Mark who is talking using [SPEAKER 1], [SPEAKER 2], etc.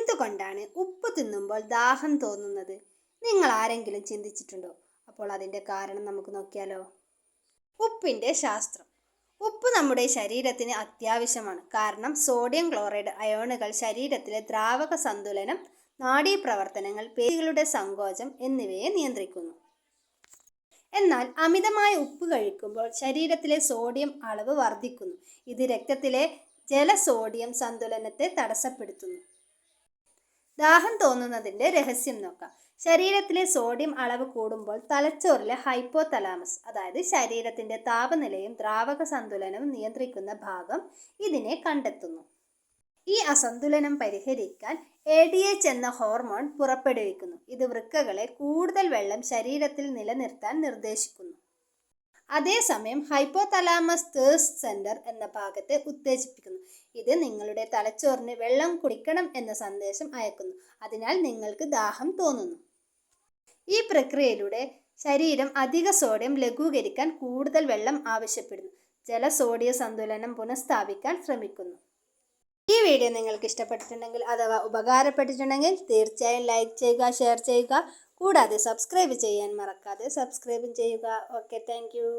[SPEAKER 1] എന്തുകൊണ്ടാണ് ഉപ്പ് തിന്നുമ്പോൾ ദാഹം തോന്നുന്നത്? നിങ്ങൾ ആരെങ്കിലും ചിന്തിച്ചിട്ടുണ്ടോ? അപ്പോൾ അതിൻ്റെ കാരണം നമുക്ക് നോക്കിയാലോ. ഉപ്പിൻ്റെ ശാസ്ത്രം. ഉപ്പ് നമ്മുടെ ശരീരത്തിന് അത്യാവശ്യമാണ്. കാരണം സോഡിയം ക്ലോറൈഡ് അയോണുകൾ ശരീരത്തിലെ ദ്രാവക സന്തുലനം, നാഡീപ്രവർത്തനങ്ങൾ, പേശികളുടെ സങ്കോചം എന്നിവയെ നിയന്ത്രിക്കുന്നു. എന്നാൽ അമിതമായ ഉപ്പ് കഴിക്കുമ്പോൾ ശരീരത്തിലെ സോഡിയം അളവ് വർദ്ധിക്കുന്നു. ഇത് രക്തത്തിലെ ജലസോഡിയം സന്തുലനത്തെ തടസ്സപ്പെടുത്തുന്നു. ദാഹം തോന്നുന്നതിൻ്റെ രഹസ്യം നോക്കാം. ശരീരത്തിലെ സോഡിയം അളവ് കൂടുമ്പോൾ തലച്ചോറിലെ ഹൈപ്പോതലാമസ്, അതായത് ശരീരത്തിൻ്റെ താപനിലയും ദ്രാവക സന്തുലനവും നിയന്ത്രിക്കുന്ന ഭാഗം, ഇതിനെ കണ്ടെത്തുന്നു. ഈ അസന്തുലനം പരിഹരിക്കാൻ ADH എന്ന ഹോർമോൺ പുറപ്പെടുവിക്കുന്നു. ഇത് വൃക്കകളെ കൂടുതൽ വെള്ളം ശരീരത്തിൽ നിലനിർത്താൻ നിർദ്ദേശിക്കുന്നു. അതേസമയം ഹൈപ്പോതലാമസ് തേഴ്സ്റ്റ് സെന്റർ എന്ന ഭാഗത്തെ ഉത്തേജിപ്പിക്കുന്നു. ഇത് നിങ്ങളുടെ തലച്ചോറിന് വെള്ളം കുടിക്കണം എന്ന സന്ദേശം അയക്കുന്നു. അതിനാൽ നിങ്ങൾക്ക് ദാഹം തോന്നുന്നു. ഈ പ്രക്രിയയിലൂടെ ശരീരം അധിക സോഡിയം ലഘൂകരിക്കാൻ കൂടുതൽ വെള്ളം ആവശ്യപ്പെടുന്നു. ജലസോഡിയ സന്തുലനം പുനഃസ്ഥാപിക്കാൻ ശ്രമിക്കുന്നു. ഈ വീഡിയോ നിങ്ങൾക്ക് ഇഷ്ടപ്പെട്ടിട്ടുണ്ടെങ്കിൽ അഥവാ ഉപകാരപ്പെട്ടിട്ടുണ്ടെങ്കിൽ തീർച്ചയായും ലൈക്ക് ചെയ്യുക, ഷെയർ ചെയ്യുക. കൂടാതെ സബ്സ്ക്രൈബ് ചെയ്യാൻ മറക്കാതെ സബ്സ്ക്രൈബും ചെയ്യുക. Okay, thank you.